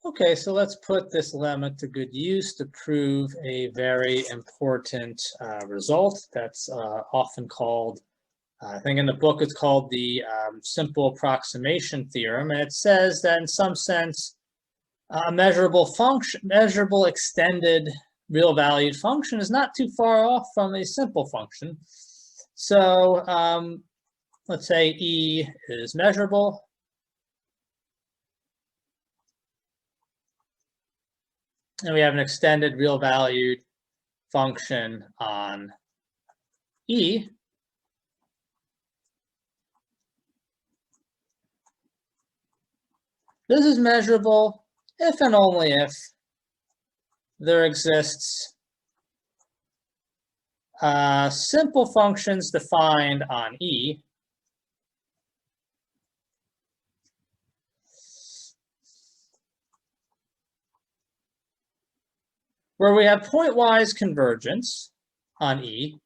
Okay, so let's put this lemma to good use to prove a very important result that's often called, I think in the book it's called the simple approximation theorem, and it says that in some sense a measurable extended real valued function is not too far off from a simple function. So let's say E is measurable. And we have an extended real valued function on E. This is measurable if and only if there exists simple functions defined on E where we have pointwise convergence on E,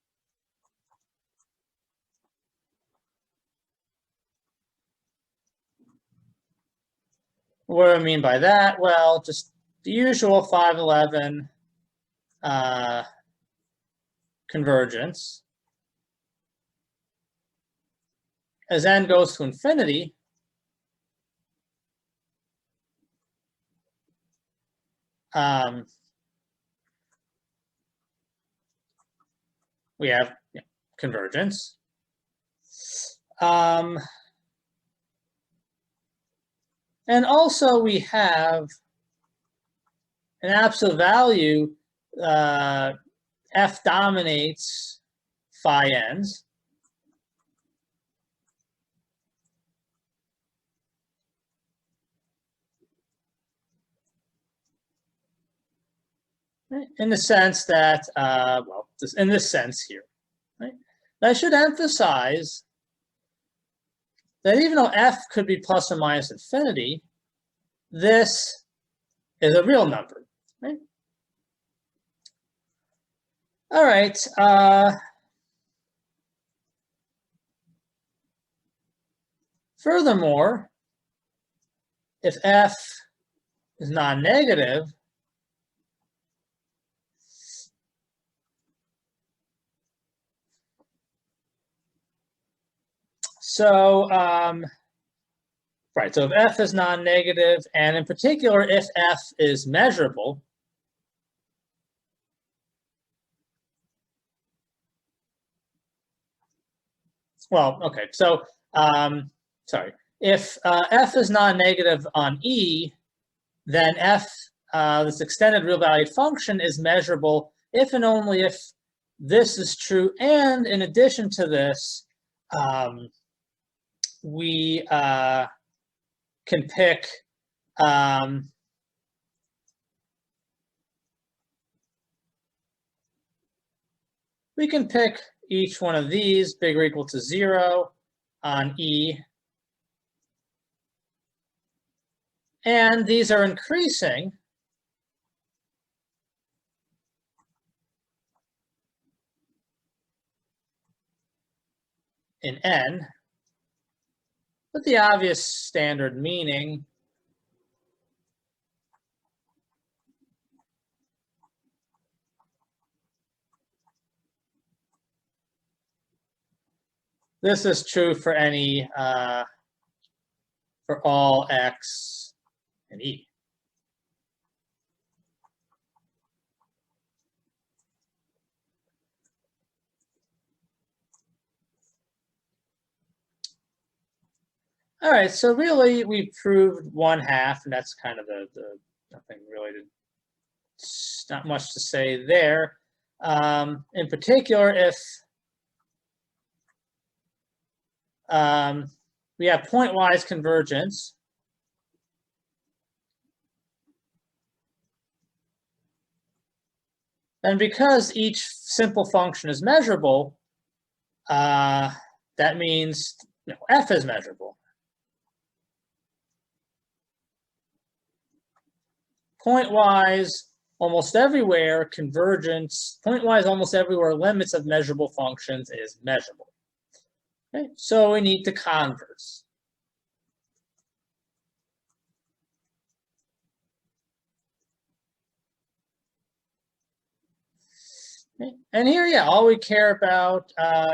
what do I mean by that? Well, just the usual 511 convergence. As n goes to infinity, we have convergence. And also we have an absolute value, f dominates phi n's. In the sense that, well, in this sense here, right? I should emphasize that even though f could be plus or minus infinity, this is a real number, right? All right. Furthermore, if f is non-negative, so, right, so if f is non-negative, and in particular, if f is measurable, well, okay, so, sorry, if f is non-negative on E, then f, this extended real valued function, is measurable if and only if this is true, and in addition to this, we can pick each one of these bigger or equal to 0 on E, and these are increasing in n, with the obvious standard meaning this is true for any, for all x and E. All right, so really we proved 1/2, and that's kind of the nothing really not much to say there. In particular, if we have pointwise convergence, and because each simple function is measurable, that means f is measurable. Pointwise, almost everywhere, convergence, pointwise, almost everywhere, limits of measurable functions is measurable. Okay, so we need to converse. Okay. And here, yeah, all we care about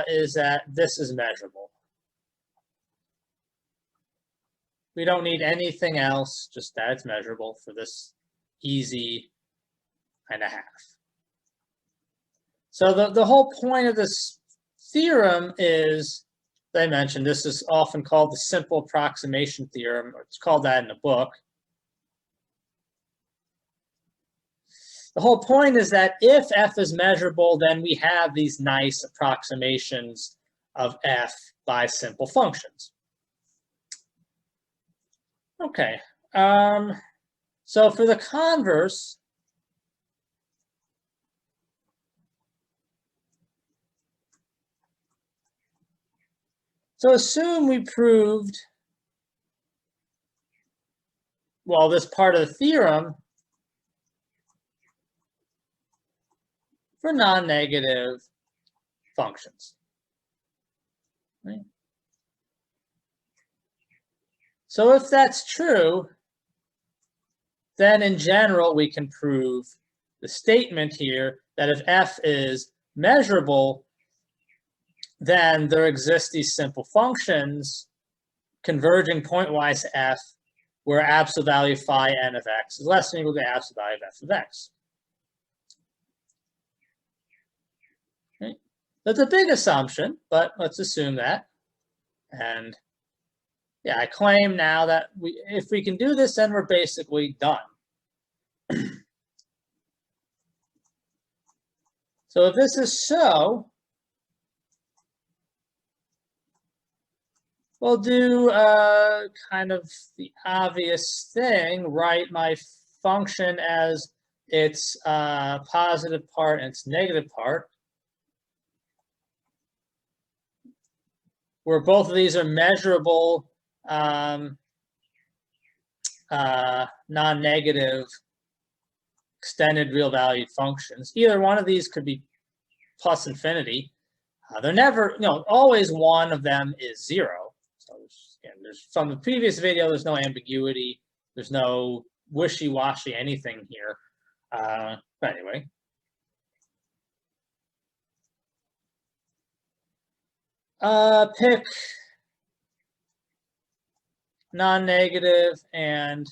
is that this is measurable. We don't need anything else, just that it's measurable for this easy and a half. So the whole point of this theorem is, as I mentioned, this is often called the simple approximation theorem, or it's called that in the book. The whole point is that if f is measurable, then we have these nice approximations of f by simple functions. Okay, so for the converse, so assume we proved, well, this part of the theorem for non-negative functions. Right? So if that's true, then in general, we can prove the statement here that if f is measurable, then there exist these simple functions converging pointwise to f, where absolute value phi n of x is less than or equal to absolute value of f of x. Right? That's a big assumption, but let's assume that. And yeah, I claim now that if we can do this, then we're basically done. So if this is so, we'll do kind of the obvious thing, write my function as its positive part and its negative part, where both of these are measurable non-negative extended real valued functions. Either one of these could be plus infinity. They're never, always one of them is 0. So again, from the previous video, there's no ambiguity. There's no wishy-washy anything here. But anyway. Pick non-negative and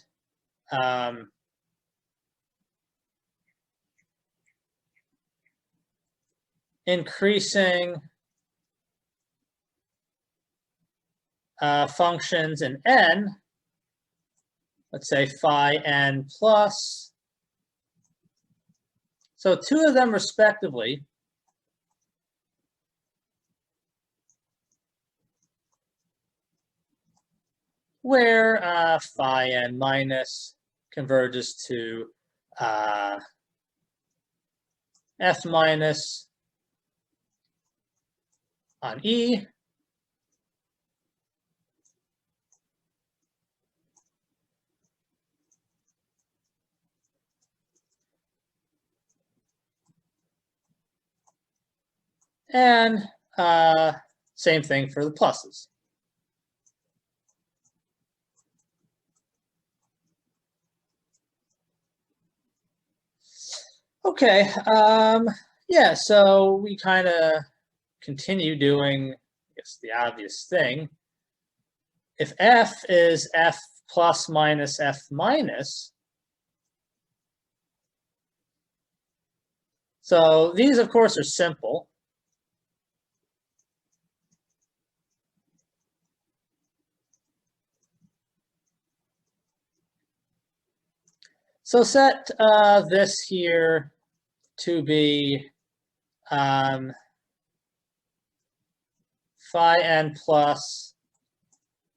increasing functions in n, let's say phi n plus. So 2 of them respectively. Where phi n minus converges to f minus on E. And same thing for the pluses. Okay, yeah, so we kind of continue doing, I guess, the obvious thing. If f is f plus minus f minus, so these, of course, are simple. So set this here to be phi n plus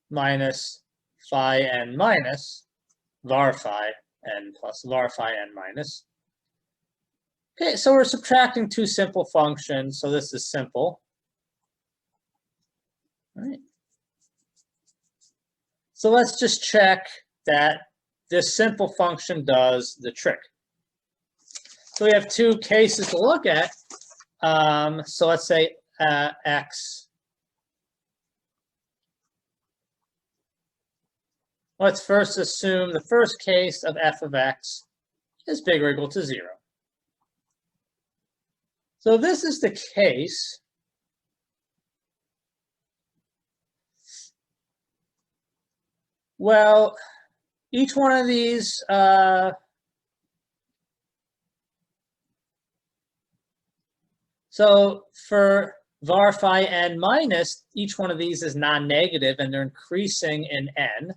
minus phi n minus var phi n plus var phi n minus. Okay, so we're subtracting 2 simple functions, so this is simple. All right. So let's just check that this simple function does the trick. So we have 2 cases to look at. So let's say x. Let's first assume the first case of f of x is bigger or equal to 0. So if this is the case, well, each one of these, so for var phi n minus, each one of these is non-negative and they're increasing in n.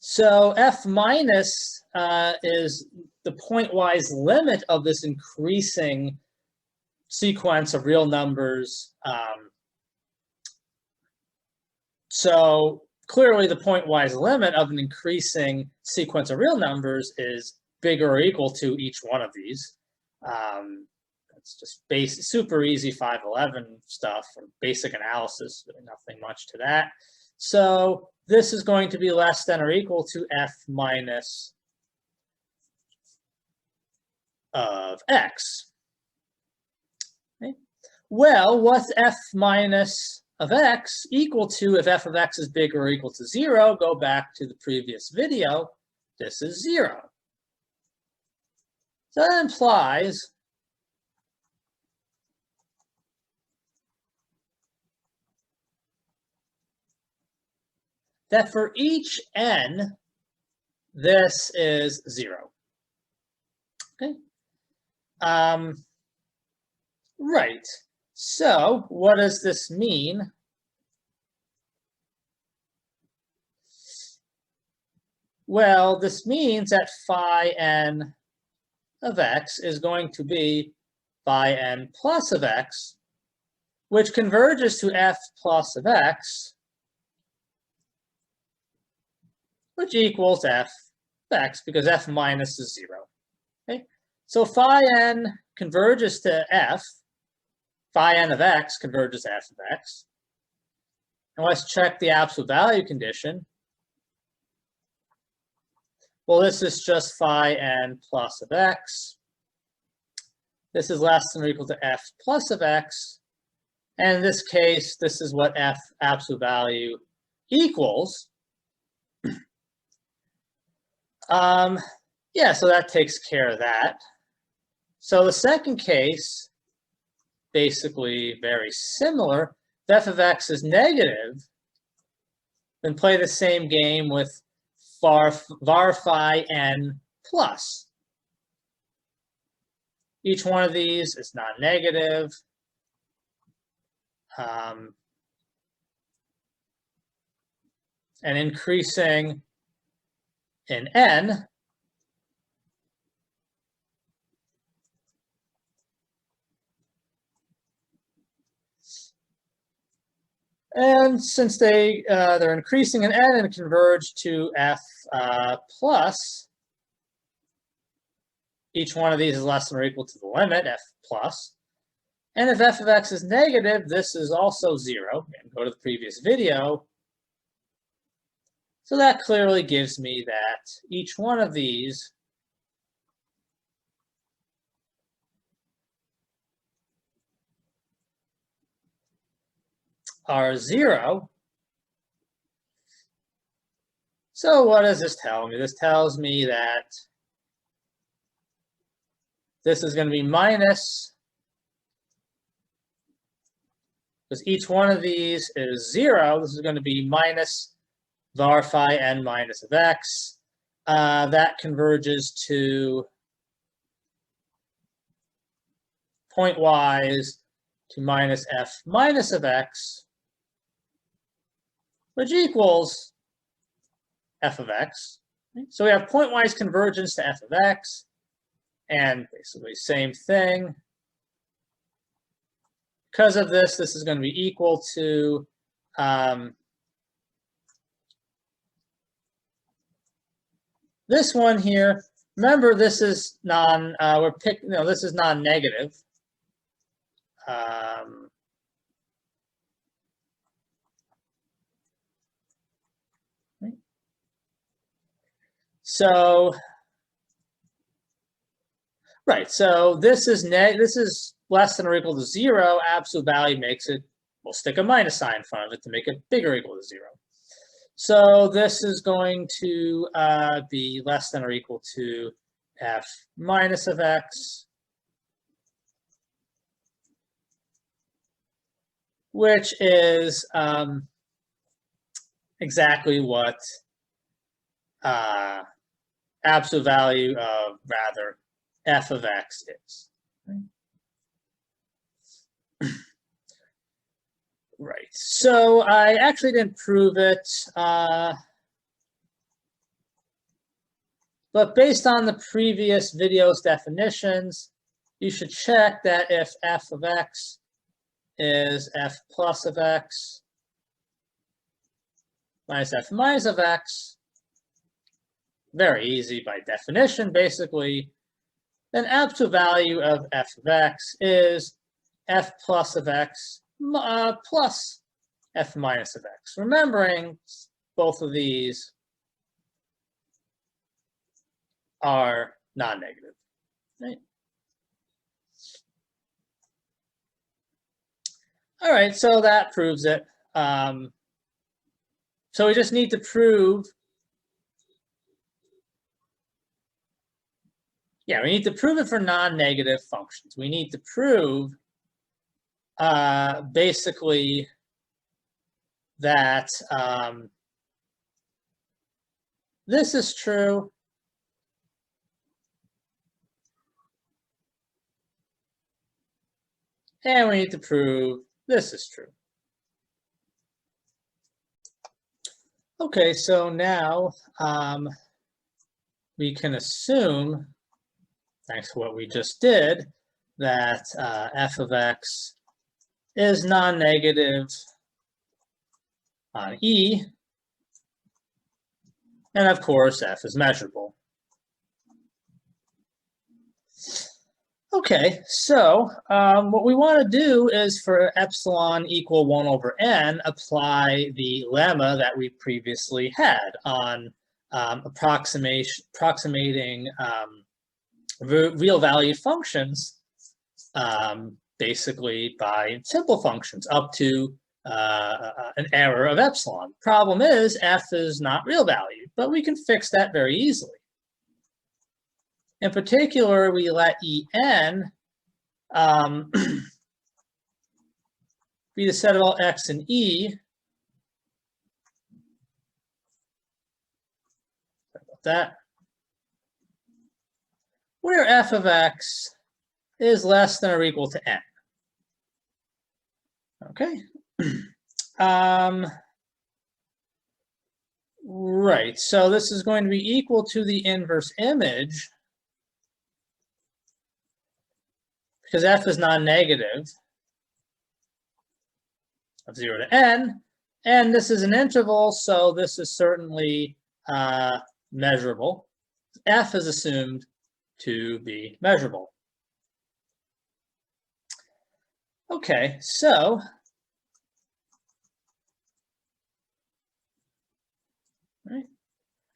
So f minus is the pointwise limit of this increasing sequence of real numbers. So clearly the pointwise limit of an increasing sequence of real numbers is bigger or equal to each one of these. It's just super easy 511 stuff from basic analysis, really nothing much to that. So this is going to be less than or equal to f minus of x. Okay. Well, what's f minus of x equal to if f of x is bigger or equal to 0? Go back to the previous video. This is 0. So that implies that for each n, this is 0. Okay. Right. So what does this mean? Well, this means that phi n of x is going to be phi n plus of x, which converges to f plus of x, which equals f of x, because f minus is 0. Okay? So phi n converges to f, phi n of x converges to f of x. And let's check the absolute value condition. Well, this is just phi n plus of x. This is less than or equal to f plus of x. And in this case, this is what f absolute value equals. Yeah, so that takes care of that. So the second case, basically very similar. If f of x is negative, then play the same game with var phi n plus. Each one of these is non-negative. And increasing in n. And since they're increasing in n and converge to f plus, each one of these is less than or equal to the limit, f plus. And if f of x is negative, this is also 0. And go to the previous video. So that clearly gives me that each one of these are 0. So what does this tell me? This tells me that this is going to be minus, because each one of these is 0, this is going to be minus var phi n minus of x. That converges to pointwise to minus f minus of x, which equals f of x. So we have pointwise convergence to f of x, and basically same thing. Because of this, this is going to be equal to this one here. Remember, this is this is non-negative. So, right. So this is less than or equal to 0. Absolute value makes it we'll stick a minus sign in front of it to make it bigger or equal to 0. So this is going to be less than or equal to f minus of x, which is exactly what absolute value of, rather, f of x is. Right, so I actually didn't prove it, but based on the previous video's definitions, you should check that if f of x is f plus of x minus f minus of x, very easy by definition, basically, then absolute value of f of x is f plus of x plus f minus of x. Remembering both of these are non-negative, right? All right, so that proves it. So we just need to prove, we need to prove it for non-negative functions. We need to prove basically that this is true and we need to prove this is true. Okay, so now we can assume, thanks to what we just did, that f of x is non-negative on E, and of course f is measurable. Okay, so what we want to do is for epsilon equal 1 over n, apply the lemma that we previously had on approximating real valued functions, basically by simple functions up to an error of epsilon. Problem is, f is not real valued, but we can fix that very easily. In particular, we let En be the set of all x and E. Sorry about that. Where f of x is less than or equal to n. Okay. Right, so this is going to be equal to the inverse image, because f is non-negative of 0 to n, and this is an interval, so this is certainly measurable. F is assumed to be measurable. Okay, so right.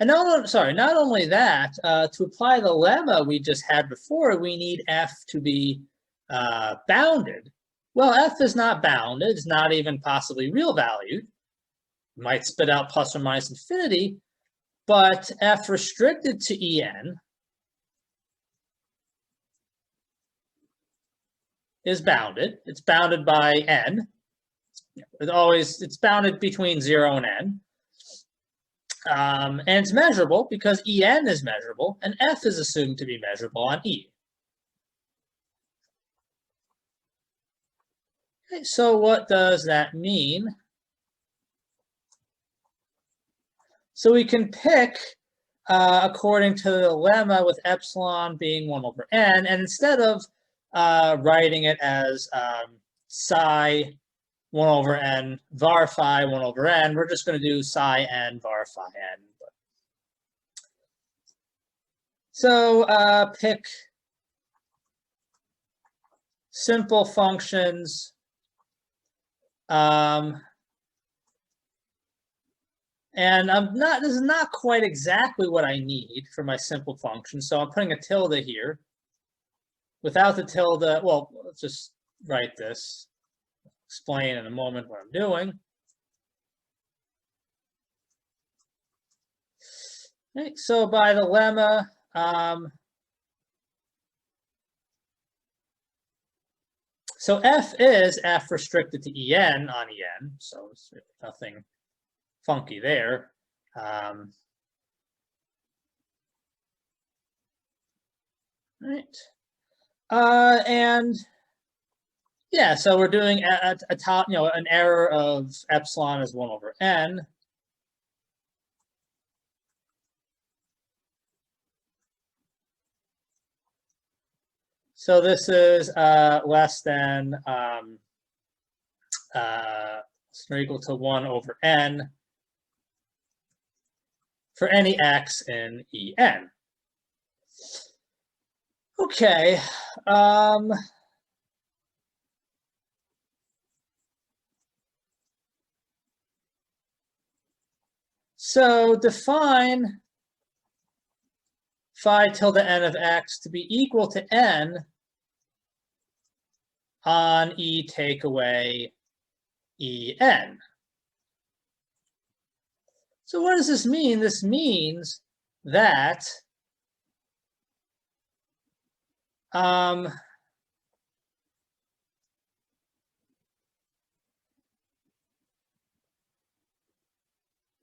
And not only that, to apply the lemma we just had before, we need f to be bounded. Well, f is not bounded, it's not even possibly real valued. It might spit out plus or minus infinity, but f restricted to En is bounded. It's bounded by n. It's bounded between 0 and n. And it's measurable because En is measurable, and f is assumed to be measurable on E. Okay, so what does that mean? So we can pick according to the lemma with epsilon being 1 over n, and instead of writing it as psi 1 over n var phi 1 over n, we're just going to do psi n var phi n. So pick simple functions, and this is not quite exactly what I need for my simple function, so I'm putting a tilde here. Without the tilde, well, let's just write this. explain in a moment what I'm doing. Okay, so by the lemma, so f is f restricted to en on en, so it's nothing funky there. Right. And yeah, so we're doing a top, an error of epsilon is 1 over n. So this is less than or equal to 1 over n for any x in En. Okay. So define phi tilde n of x to be equal to n on E take away En. So what does this mean? This means that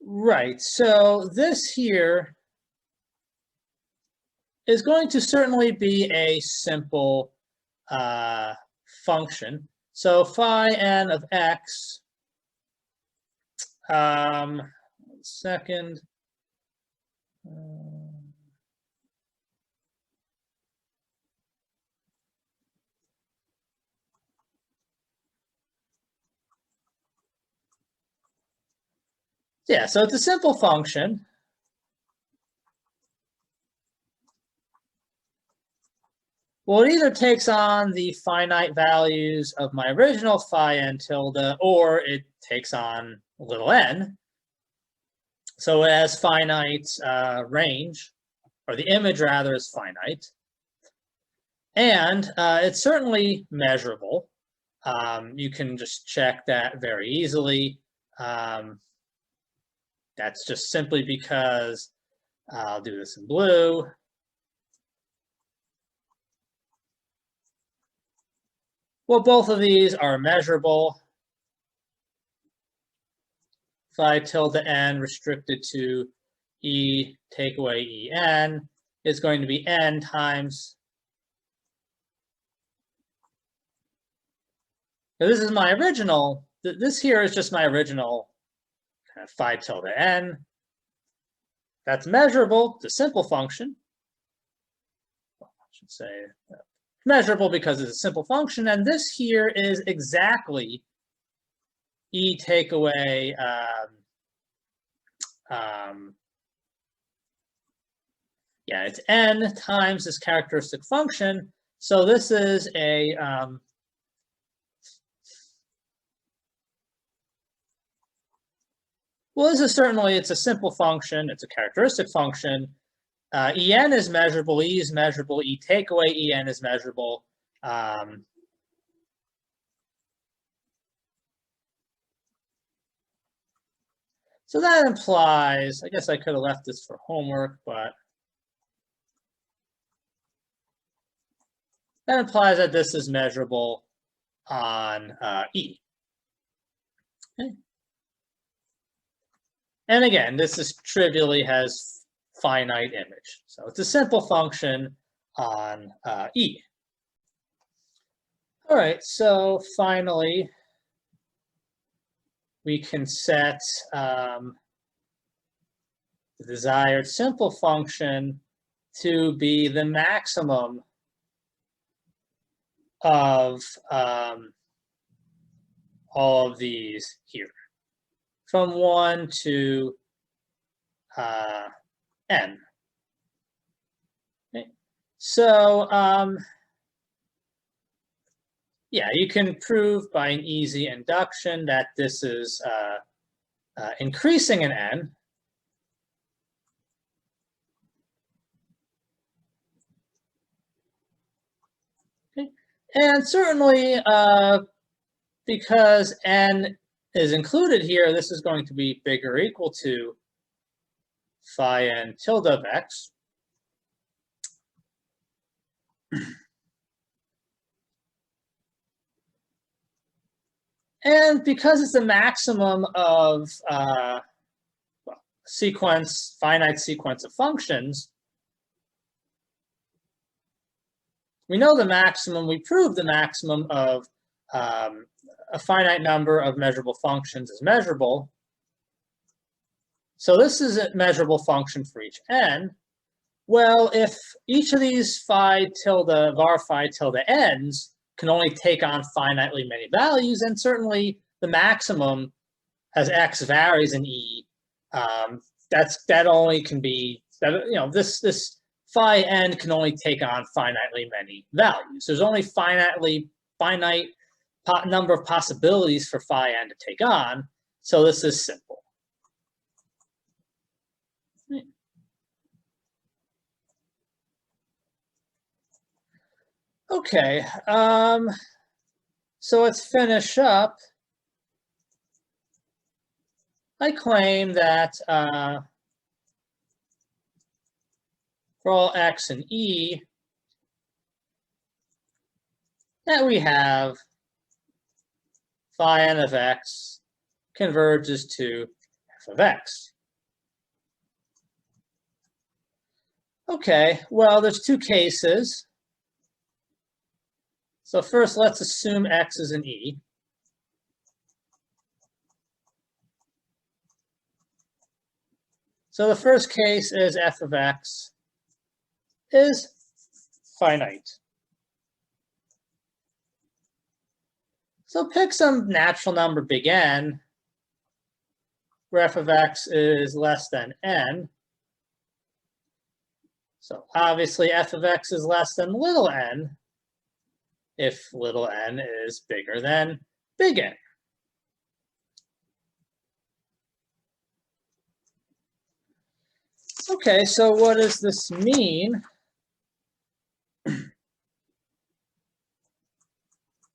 right, so this here is going to certainly be a simple function. So phi n of x, 1 second. Yeah, so it's a simple function. Well, it either takes on the finite values of my original phi n tilde, or it takes on little n. So it has finite range, or the image rather is finite. And it's certainly measurable. You can just check that very easily. That's just simply because I'll do this in blue. Well, both of these are measurable. Phi tilde n restricted to E take away En is going to be n times. Now this is my original. This here is just my original phi tilde n. That's measurable. It's a simple function. Well, I should say measurable because it's a simple function. And this here is exactly E take away yeah, it's n times this characteristic function. So this is a well, this is certainly, it's a simple function. It's a characteristic function. En is measurable, E is measurable, E take away En is measurable. So that implies, I guess I could have left this for homework, but that implies that this is measurable on E. Okay. And again, this is trivially has finite image. So it's a simple function on E. All right, so finally, we can set the desired simple function to be the maximum of all of these here, from 1 to n. Okay. So yeah, you can prove by an easy induction that this is increasing in n. Okay. And certainly because n is included here, this is going to be bigger or equal to phi n tilde of x. And because it's the maximum of finite sequence of functions, we know the maximum, we proved the maximum of a finite number of measurable functions is measurable. So this is a measurable function for each n. Well, if each of these var phi tilde n's can only take on finitely many values, and certainly the maximum as x varies in E, that only can be, this phi n can only take on finitely many values. There's only finite number of possibilities for phi n to take on, so this is simple. Okay, so let's finish up. I claim that for all x and E, that we have phi n of x converges to f of x. Okay, well, there's two cases. So first, let's assume x is an E. So the first case is f of x is finite. So pick some natural number big N, where f of x is less than n. So obviously f of x is less than little n, if little n is bigger than big N. Okay, so what does this mean?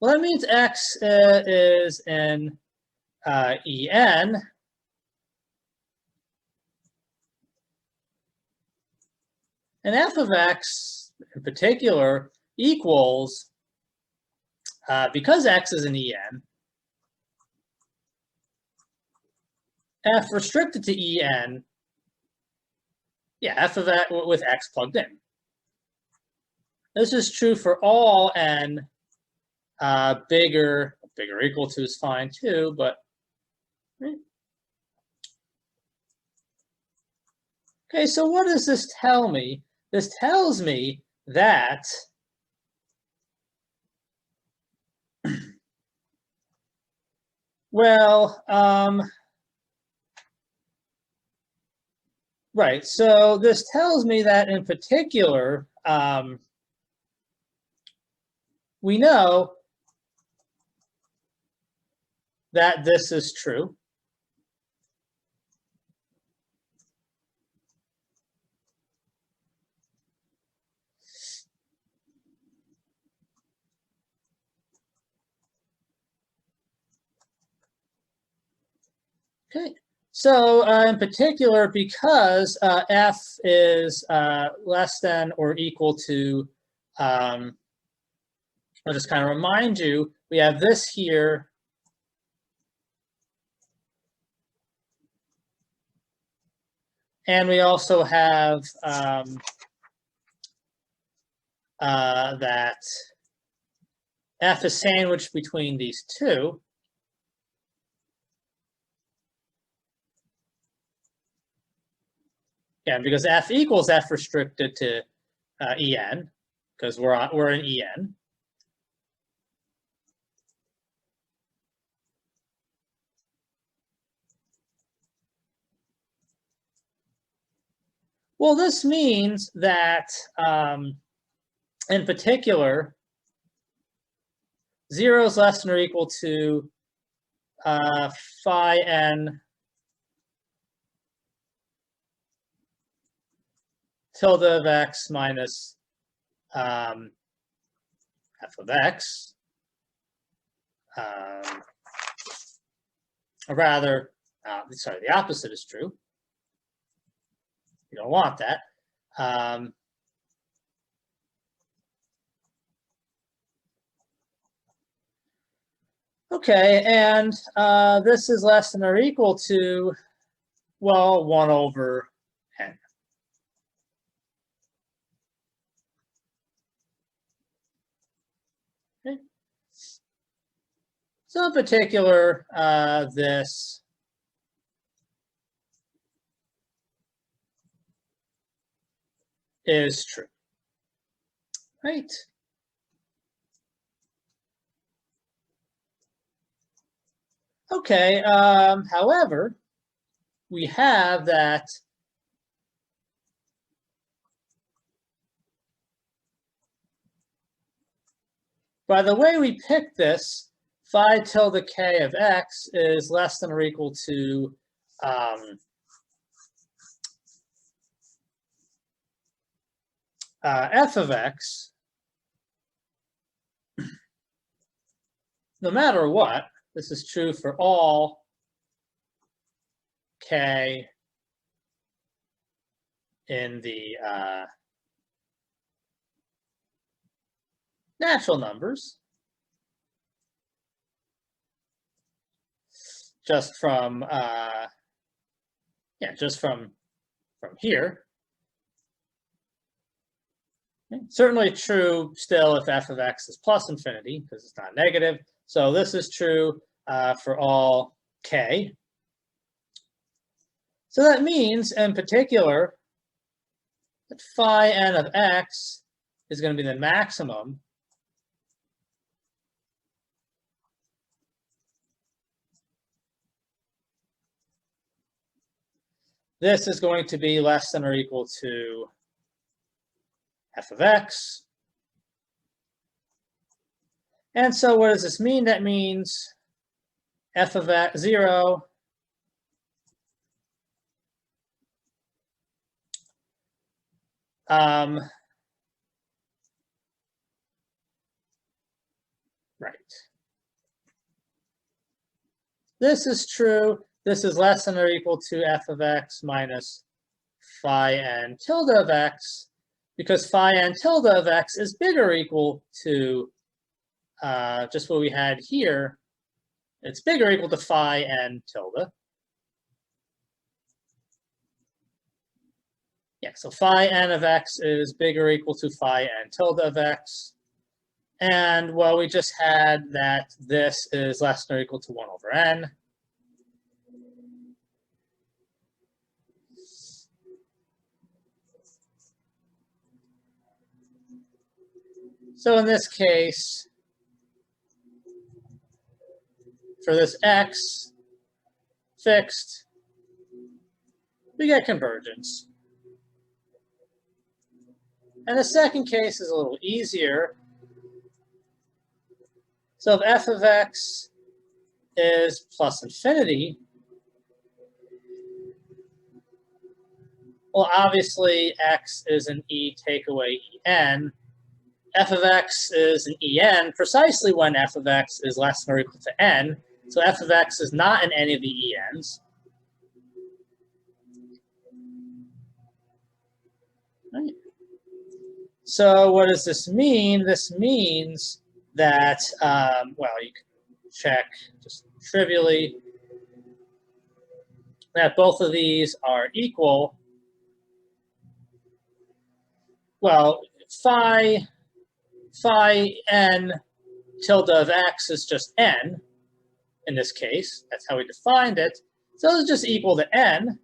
Well, that means x is in En. And f of x, in particular, equals, because x is in En, f restricted to En, yeah, f of x with x plugged in. This is true for all n. Bigger or equal to is fine too, but okay, so what does this tell me? This tells me that well, right, so this tells me that in particular, we know that this is true. Okay, so in particular, because f is less than or equal to, I'll just kind of remind you, we have this here. And we also have that f is sandwiched between these two. Again, because f equals f restricted to En, because we're in En. Well, this means that, in particular, 0 is less than or equal to phi n tilde of x minus f of x. or rather, sorry, the opposite is true. You don't want that. Okay, and this is less than or equal to, well, 1 over n. Okay. So in particular, this is true, right? Okay, however, we have that by the way we pick this, phi tilde k of x is less than or equal to f of x, no matter what. This is true for all k in the natural numbers, just from here. Okay. Certainly true still if f of x is plus infinity, because it's not negative. So this is true for all k. So that means, in particular, that phi n of x is going to be the maximum this is going to be less than or equal to f of x. And so what does this mean? That means f of x 0 right. This is true. This is less than or equal to f of x minus phi n tilde of x, because phi n tilde of x is bigger or equal to just what we had here. It's bigger or equal to phi n tilde. Yeah, so phi n of x is bigger or equal to phi n tilde of x. And, well, we just had that this is less than or equal to 1 over n. So in this case, for this x fixed, we get convergence. And the second case is a little easier. So if f of x is plus infinity, well, obviously x is an e take away en. F of x is an en precisely when f of x is less than or equal to n. So f of x is not in any of the ens. Right. So what does this mean? This means that, well, you can check just trivially that both of these are equal. Well, phi n tilde of x is just n in this case. That's how we defined it. So it's just equal to n.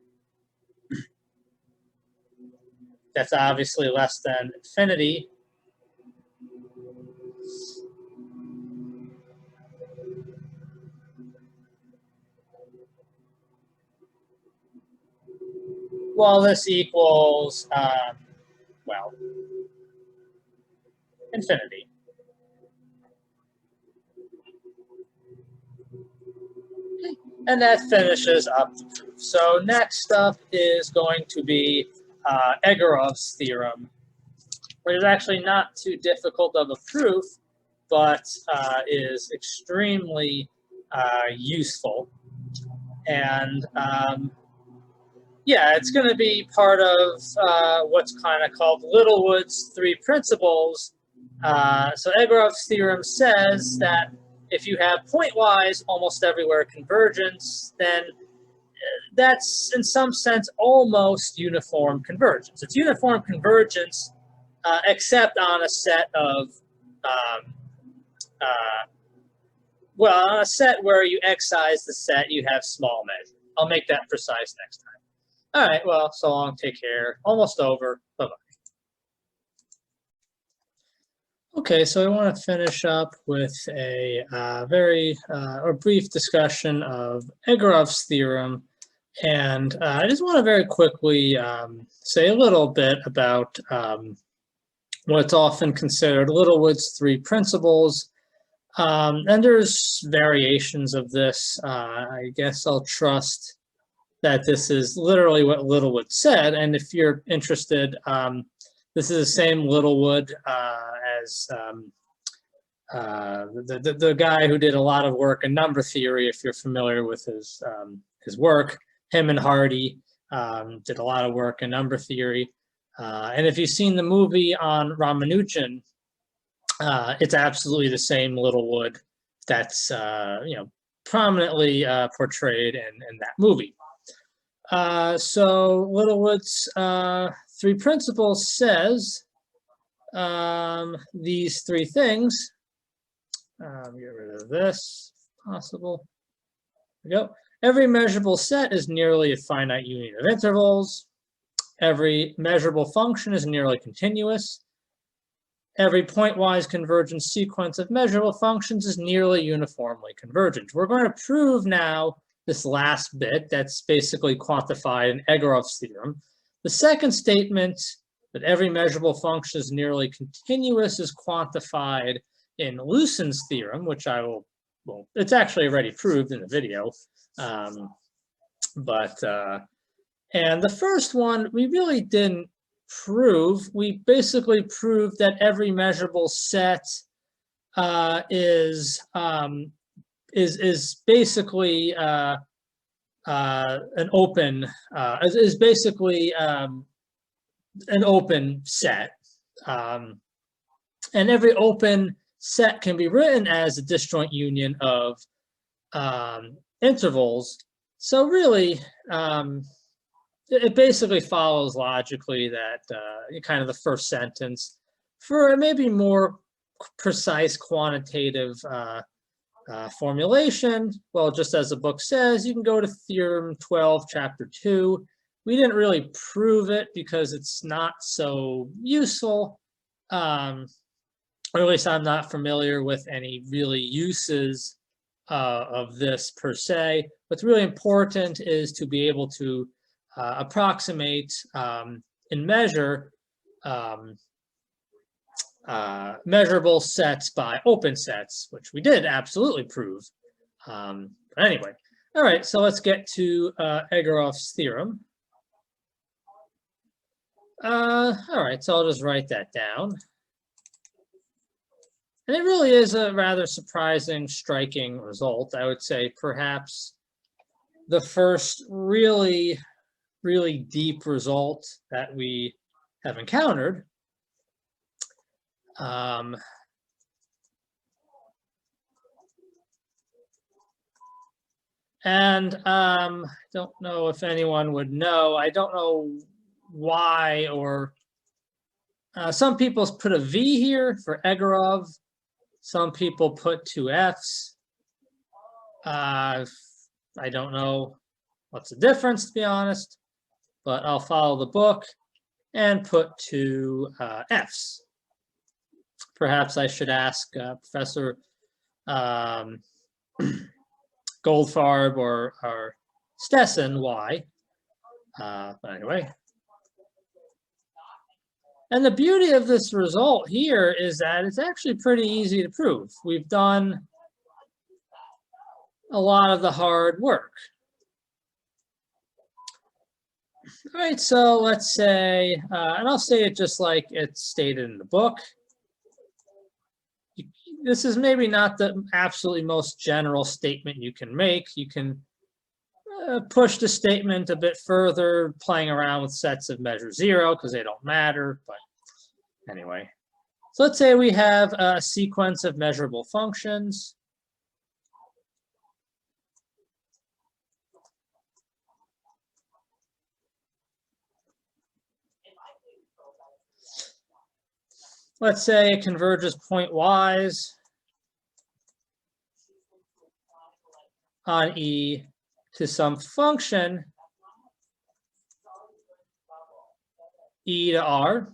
That's obviously less than infinity. Well, this equals, well, infinity. Okay. And that finishes up the proof. So next up is going to be Egorov's theorem, which is actually not too difficult of a proof, but is extremely useful. And yeah, it's going to be part of what's kind of called Littlewood's three principles. So Egorov's theorem says that if you have pointwise almost everywhere convergence, then that's in some sense almost uniform convergence. It's uniform convergence except on a set of, well, on a set where you excise the set, you have small measure. I'll make that precise next time. All right, well, so long, take care. Almost over, bye-bye. Okay, so I want to finish up with a very brief discussion of Egorov's theorem. And I just want to very quickly say a little bit about what's often considered Littlewood's three principles. And there's variations of this. I guess I'll trust that this is literally what Littlewood said. And if you're interested, this is the same Littlewood as the guy who did a lot of work in number theory, if you're familiar with his work. Him and Hardy did a lot of work in number theory. And if you've seen the movie on Ramanujan, it's absolutely the same Littlewood that's prominently portrayed in that movie. So Littlewood's three principles says these three things. Get rid of this, if possible. There we go. Every measurable set is nearly a finite union of intervals. Every measurable function is nearly continuous. Every pointwise convergent sequence of measurable functions is nearly uniformly convergent. We're going to prove now this last bit that's basically quantified in Egorov's theorem. The second statement that every measurable function is nearly continuous is quantified in Lucin's theorem, which I will, well, it's actually already proved in the video. And the first one we really didn't prove. We basically proved that every measurable set is basically an open an open set, and every open set can be written as a disjoint union of intervals. So really, it basically follows logically that kind of the first sentence for a maybe more precise quantitative formulation. Well, just as the book says, you can go to Theorem 12, Chapter 2. We didn't really prove it because it's not so useful. Or at least I'm not familiar with any really uses of this per se. What's really important is to be able to approximate and measure measurable sets by open sets, which we did absolutely prove. But anyway, all right, so let's get to Egorov's theorem. All right, so I'll just write that down. And it really is a rather surprising, striking result. I would say perhaps the first really deep result that we have encountered. And I don't know if anyone would know. I don't know why, or some people put a V here for Egorov. Some people put two Fs. I don't know what's the difference, to be honest, but I'll follow the book and put two Fs. Perhaps I should ask Professor Goldfarb or Stessen why. But anyway. And the beauty of this result here is that it's actually pretty easy to prove. We've done a lot of the hard work. All right, so let's say, and I'll say it just like it's stated in the book. This is maybe not the absolutely most general statement you can make. You can push the statement a bit further, playing around with sets of measure 0 because they don't matter. But anyway, so let's say we have a sequence of measurable functions. Let's say it converges pointwise on E to some function E to R.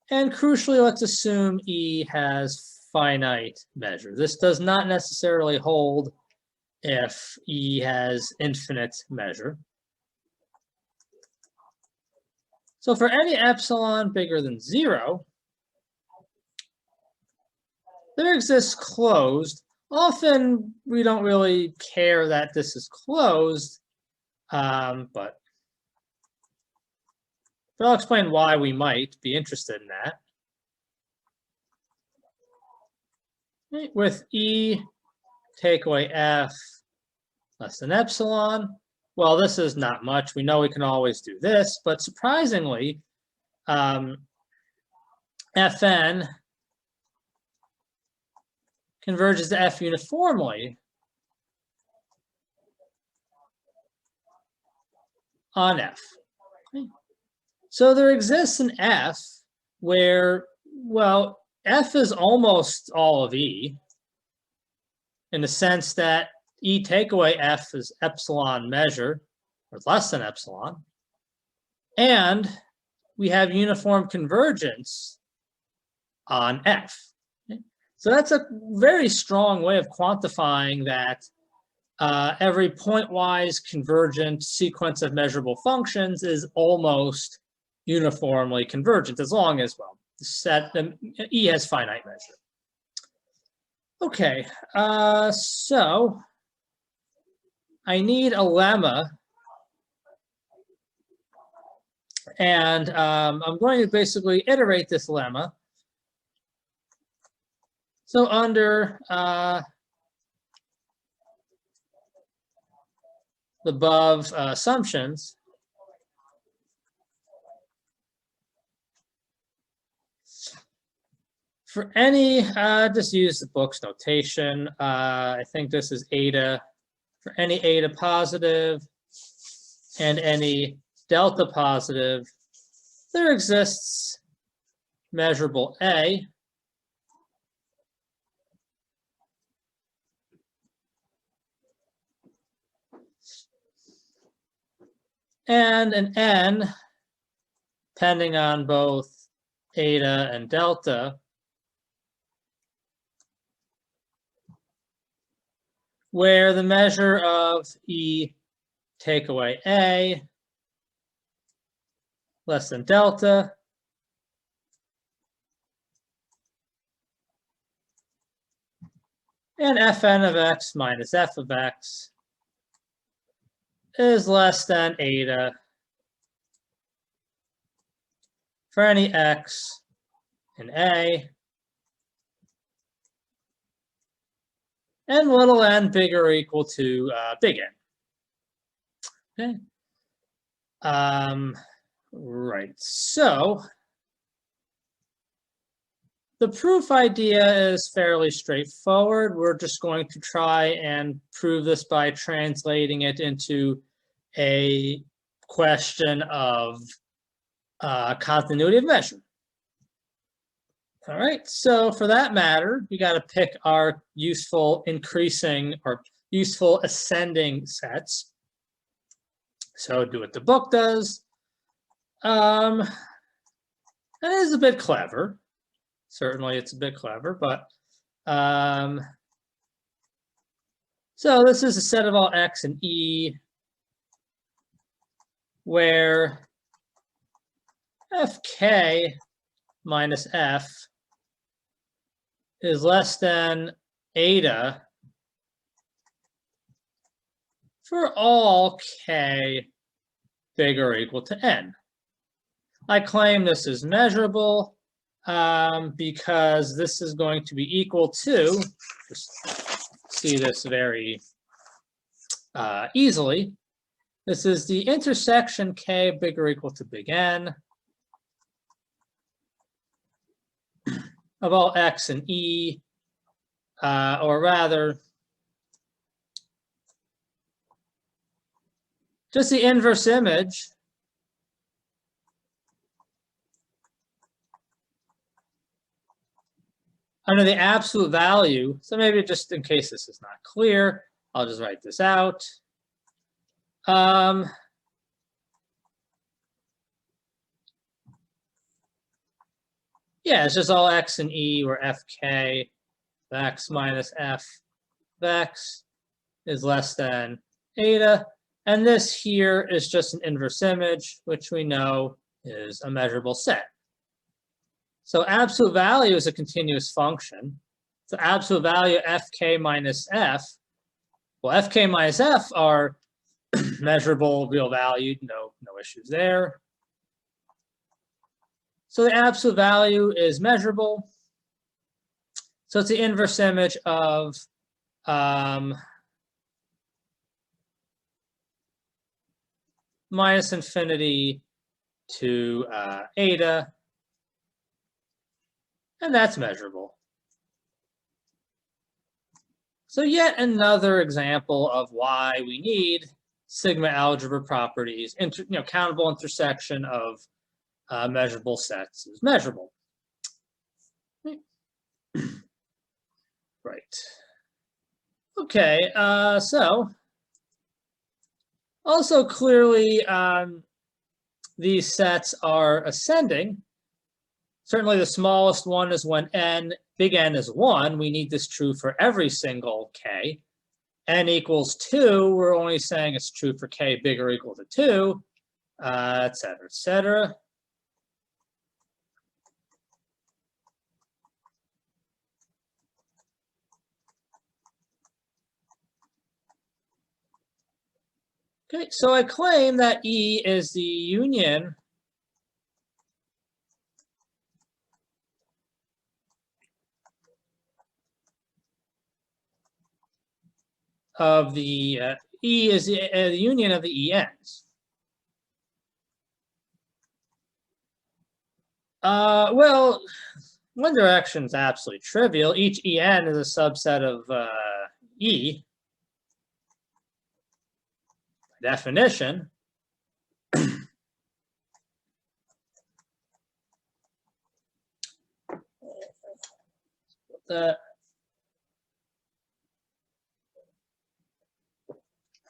And crucially, let's assume E has finite measure. This does not necessarily hold if E has infinite measure. So for any epsilon bigger than 0, there exists closed. Often we don't really care that this is closed, but I'll explain why we might be interested in that. Right, with E take away F less than epsilon. Well, this is not much. We know we can always do this, but surprisingly, Fn converges to F uniformly on F. Okay. So there exists an F where, well, F is almost all of E in the sense that E take away F is epsilon measure, or less than epsilon. And we have uniform convergence on F. Okay? So that's a very strong way of quantifying that every pointwise convergent sequence of measurable functions is almost uniformly convergent, as long as, well, E has finite measure. Okay, so I need a lemma, and I'm going to basically iterate this lemma. So under the above assumptions, for any, just use the book's notation. I think this is eta. For any eta positive and any delta positive, there exists measurable A. And an N, depending on both eta and delta, where the measure of E take away A less than delta and Fn of x minus f of x is less than eta for any x in A, and little n bigger or equal to big N. Okay. Right. So the proof idea is fairly straightforward. We're just going to try and prove this by translating it into a question of continuity of measure. All right, so for that matter, we got to pick our useful increasing or useful ascending sets. So do what the book does. It is a bit clever. Certainly it's a bit clever, but so this is a set of all x and E where fk minus f is less than eta for all k bigger or equal to n. I claim this is measurable because this is going to be equal to, just see this very easily. This is the intersection k bigger or equal to big N of all x and E, or rather, just the inverse image under the absolute value. So maybe just in case this is not clear, I'll just write this out. Yeah, it's just all x and E, where fk of x minus f of x is less than eta. And this here is just an inverse image, which we know is a measurable set. So absolute value is a continuous function. So absolute value fk minus f. Well, fk minus f are measurable, real valued, no issues there. So the absolute value is measurable. So it's the inverse image of minus infinity to eta, and that's measurable. So yet another example of why we need sigma algebra properties. Countable intersection of measurable sets is measurable. Right. Okay, so also clearly these sets are ascending. Certainly the smallest one is when big N is 1. We need this true for every single k. N equals 2, we're only saying it's true for k bigger or equal to 2, et cetera, et cetera. Okay, so I claim that E is the union of the E is the union of the ENs. Well, one direction is absolutely trivial. Each EN is a subset of E. By definition.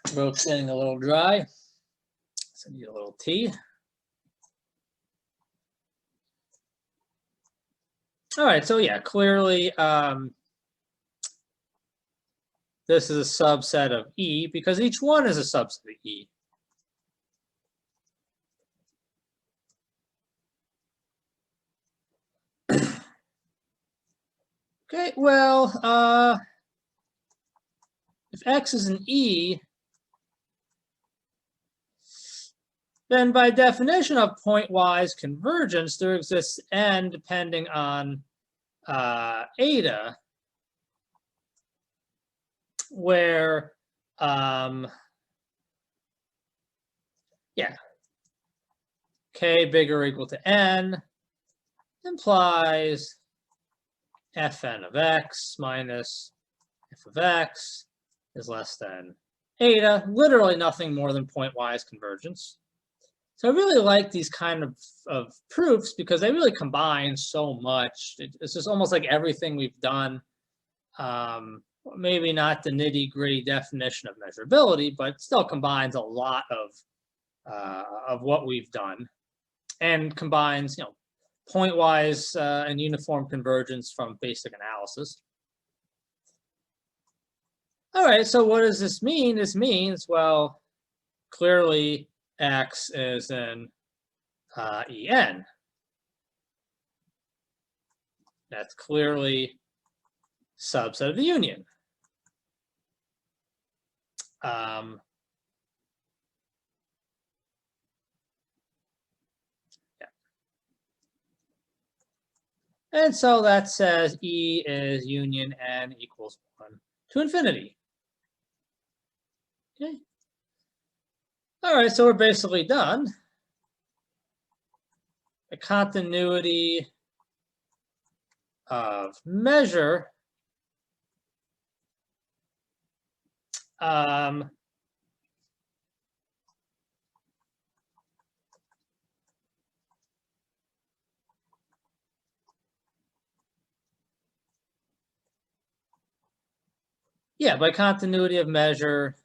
Throat's getting a little dry, so I need a little tea. All right, so yeah, clearly this is a subset of E because each one is a subset of E. Okay, well, if X is an E, then by definition of pointwise convergence, there exists N depending on eta, where, yeah, k bigger or equal to N implies Fn of X minus f of X is less than eta, literally nothing more than pointwise convergence. So I really like these kind of proofs because they really combine so much. It's just almost like everything we've done. Maybe not the nitty-gritty definition of measurability, but still combines a lot of what we've done, and combines pointwise and uniform convergence from basic analysis. All right, so what does this mean? This means, well, clearly X is in En. That's clearly subset of the union. Yeah. And so that says E is union N equals 1 to infinity. Okay. All right, so we're basically done. The continuity of measure yeah, by continuity of measure,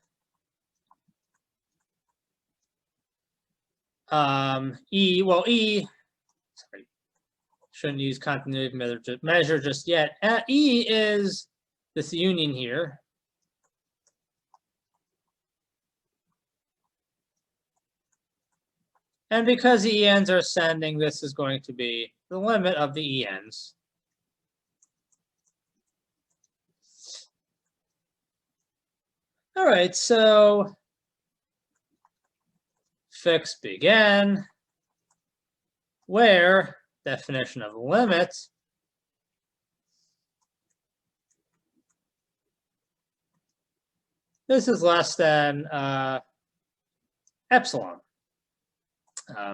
E, sorry, shouldn't use continuity of measure just yet. E is this union here. And because the ENs are ascending, this is going to be the limit of the ENs. All right, so fix big N, where definition of limit this is less than epsilon.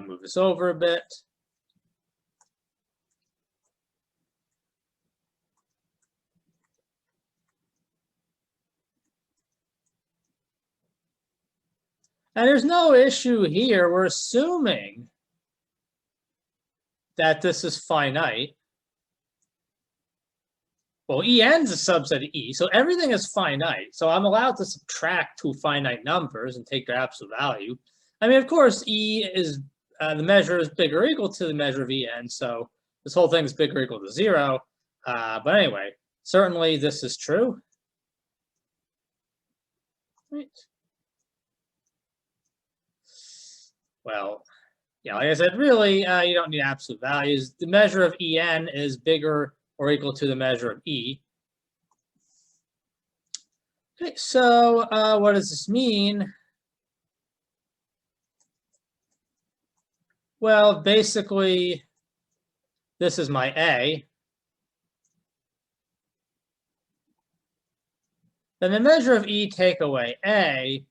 Move this over a bit. And there's no issue here. We're assuming that this is finite. Well, EN's a subset of E, so everything is finite. So I'm allowed to subtract two finite numbers and take their absolute value. I mean, of course, E is the measure is bigger or equal to the measure of EN, so this whole thing is bigger or equal to 0. But anyway, certainly this is true. Right. Well, yeah, like I said, really, you don't need absolute values. The measure of EN is bigger or equal to the measure of E. Okay, so what does this mean? Well, basically, this is my A. Then the measure of E take away A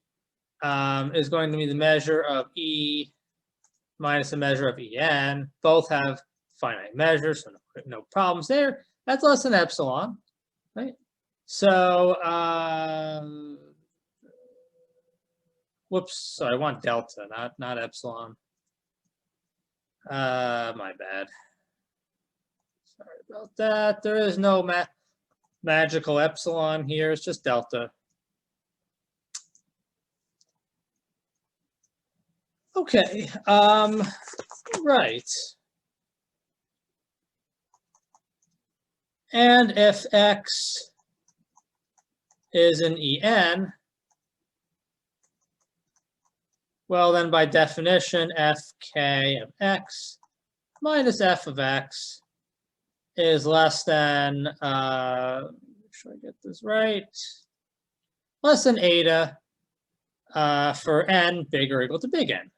is going to be the measure of E minus the measure of EN. Both have finite measures, so no problems there. That's less than epsilon, right? So, whoops, sorry, I want delta, not epsilon. My bad. Sorry about that. There is no magical epsilon here. It's just delta. Okay. Right. And if X is an EN, well, then by definition, Fk of X minus F of X is less than, make sure I get this right, less than eta for N bigger or equal to big N,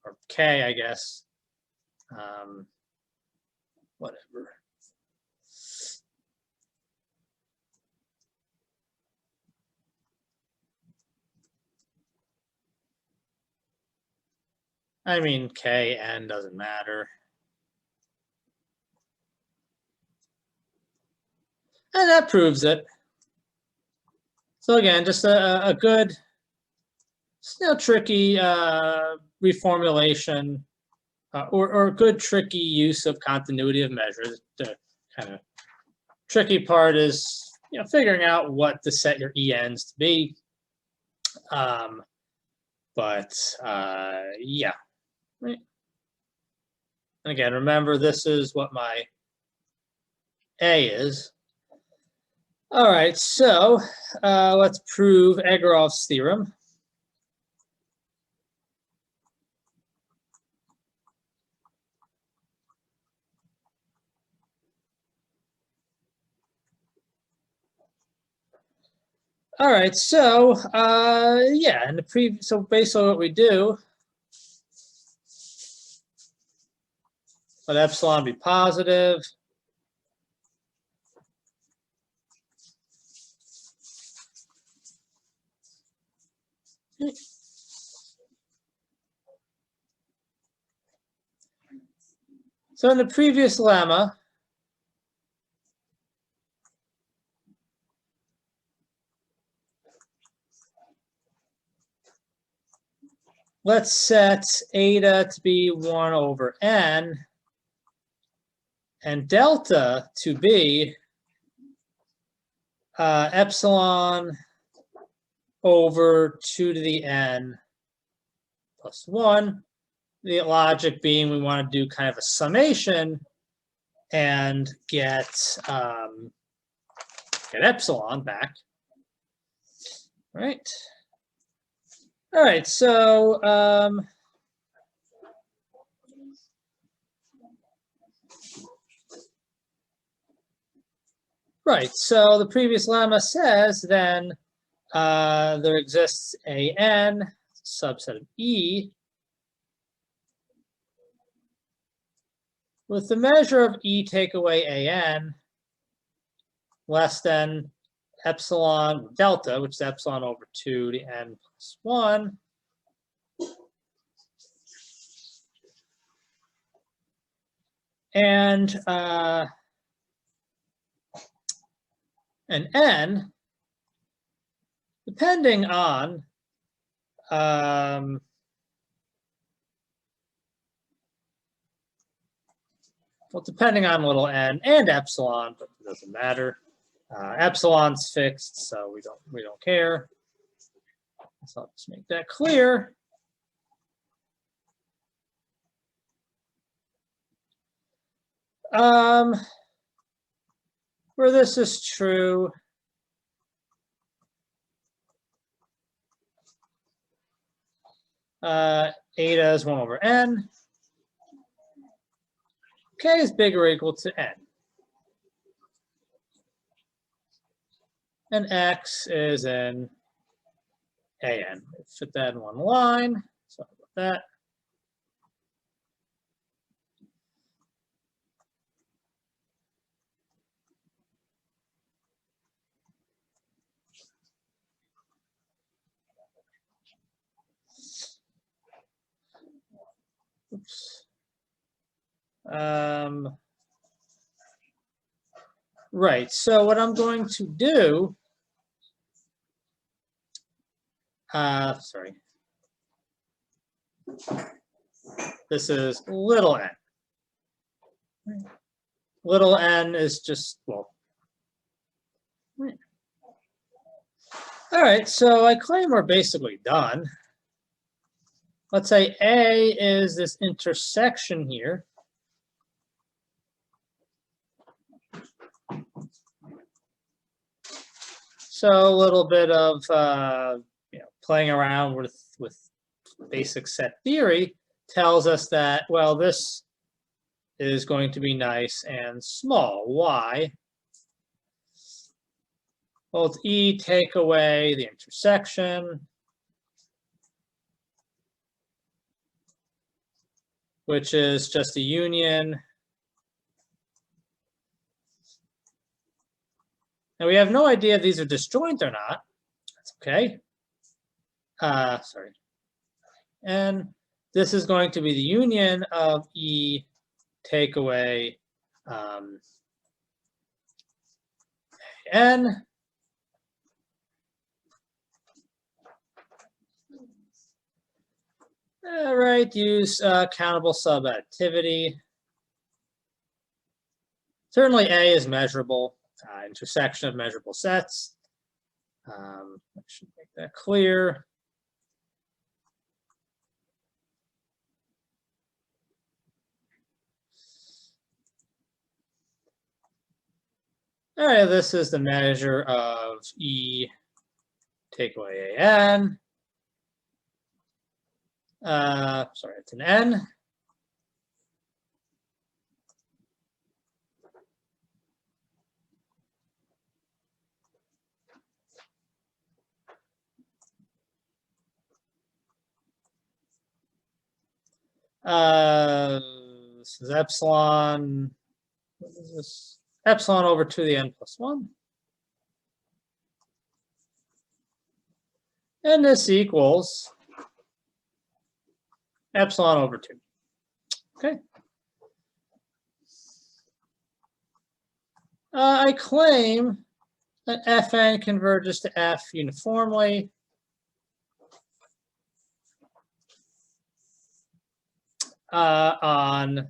or K, I guess, whatever. I mean, K, N doesn't matter. And that proves it. So again, just a good, tricky reformulation or good tricky use of continuity of measures. The kind of tricky part is figuring out what to set your ENs to be. Yeah, right. And again, remember this is what my A is. All right, so let's prove Egorov's theorem. All right, so yeah, in the so based on what we do, let epsilon be positive. So in the previous lemma, let's set eta to be 1 over n and delta to be epsilon over 2 to the n plus 1. The logic being we want to do kind of a summation and get epsilon back. Right. All right, so so the previous lemma says then there exists a n subset of E with the measure of E take away an less than epsilon delta, which is epsilon over 2 to the n plus 1. And n, depending on well, depending on little n and epsilon, but it doesn't matter. Epsilon's fixed, so we don't care. So I'll just make that clear. Where this is true, eta is 1 over n. K is bigger or equal to n. And x is in an. Fit that in one line. Sorry about that. Oops. Right, so what I'm going to do, sorry, this is little n. Little n is just, well, all right, so I claim we're basically done. Let's say A is this intersection here. So a little bit of playing around with basic set theory tells us that, well, this is going to be nice and small. Why? Well, it's E take away the intersection, which is just a union. Now we have no idea if these are disjoint or not. That's okay. Sorry. And this is going to be the union of E take away n. All right, use countable subadditivity. Certainly A is measurable, intersection of measurable sets. I should make that clear. All right, this is the measure of E take away an. Sorry, it's an n. This is epsilon. What is this? Epsilon over 2 to the n plus 1. And this equals epsilon over 2. Okay. I claim that Fn converges to F uniformly on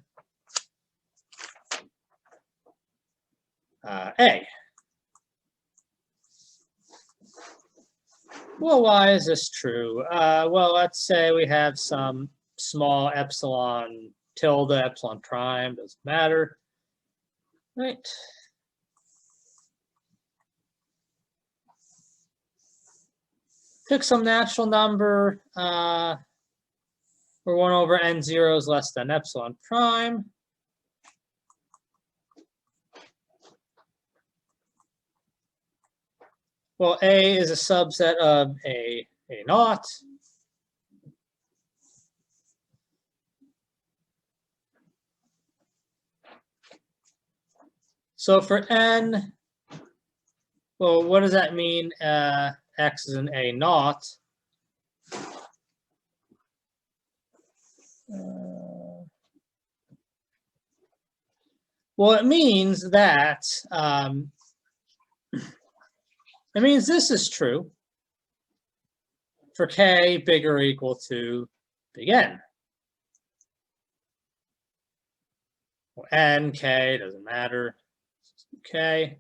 A. Well, why is this true? Well, let's say we have some small epsilon tilde, epsilon prime, doesn't matter, right? Pick some natural number where 1 over n0 is less than epsilon prime. Well, A is a subset of A naught. So for n, well, what does that mean? X is an A naught. Well, it means that this is true for k bigger or equal to big N. Well, N, K, doesn't matter. K.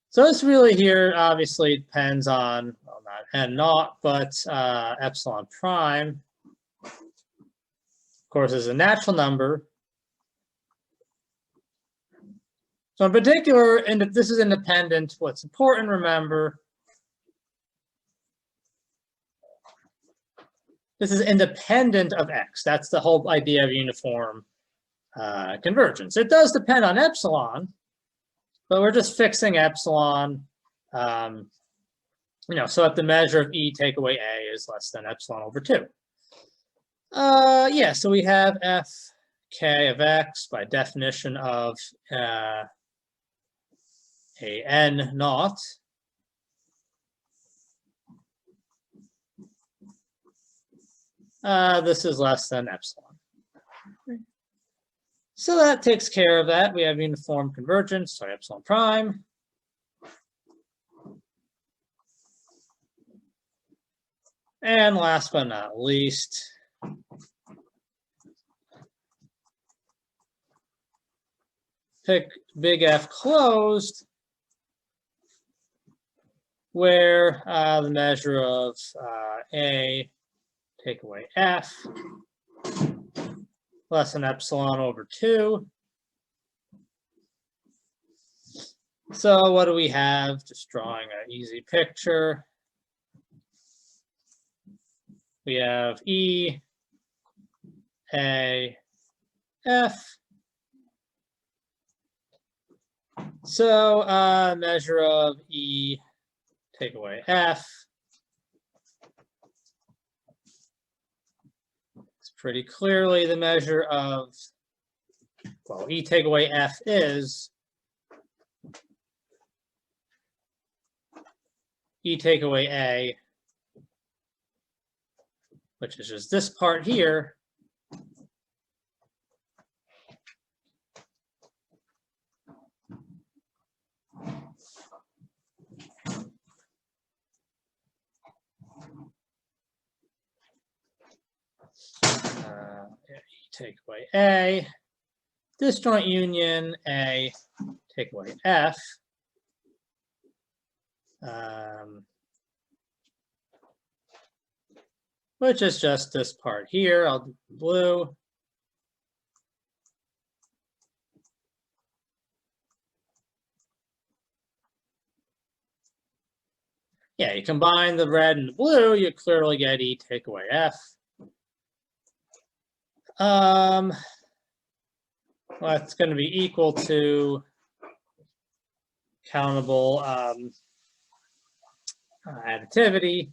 So this really here obviously depends on, well, not N naught, but epsilon prime. Of course, is a natural number. So in particular, and if this is independent, what's important, remember, this is independent of X. That's the whole idea of uniform convergence. It does depend on epsilon, but we're just fixing epsilon, so that the measure of E take away A is less than epsilon over 2. Yeah, so we have Fk of X by definition of a N naught. This is less than epsilon. So that takes care of that. We have uniform convergence, sorry, epsilon prime. And last but not least, pick big F closed, where the measure of A take away F less than epsilon over 2. So what do we have? Just drawing an easy picture. We have E, A, F. So measure of E take away F. It's pretty clearly the measure of, well, E take away F is E take away A, which is just this part here, E take away A, disjoint union A take away F. Which is just this part here. I'll do blue. Yeah, you combine the red and the blue, you clearly get E take away F. Well, it's going to be equal to countable additivity.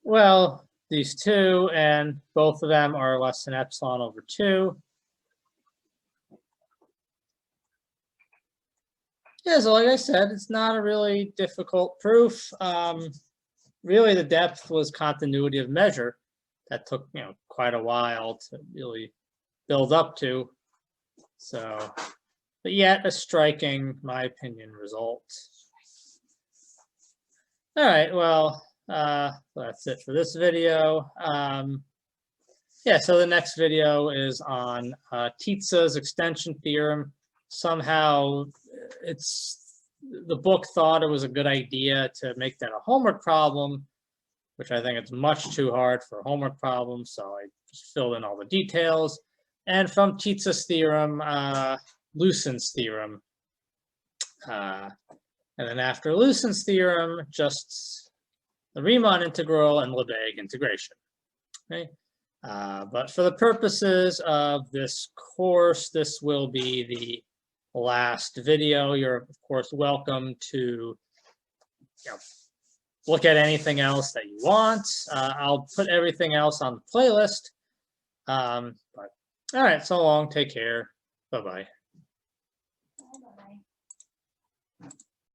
Well, these two, and both of them are less than epsilon over 2. Yeah, so like I said, it's not a really difficult proof. Really, the depth was continuity of measure. That took, quite a while to really build up to. So, but yet a striking, my opinion, result. All right, well, that's it for this video. Yeah, so the next video is on Tietze's extension theorem. Somehow the book thought it was a good idea to make that a homework problem, which I think it's much too hard for a homework problem, so I just filled in all the details. And from Tietze's theorem, Lucen's theorem. And then after Lucen's theorem, just the Riemann integral and Lebesgue integration. Okay? But for the purposes of this course, this will be the last video. You're, of course, welcome to look at anything else that you want. I'll put everything else on the playlist. But all right, so long. Take care. Bye-bye.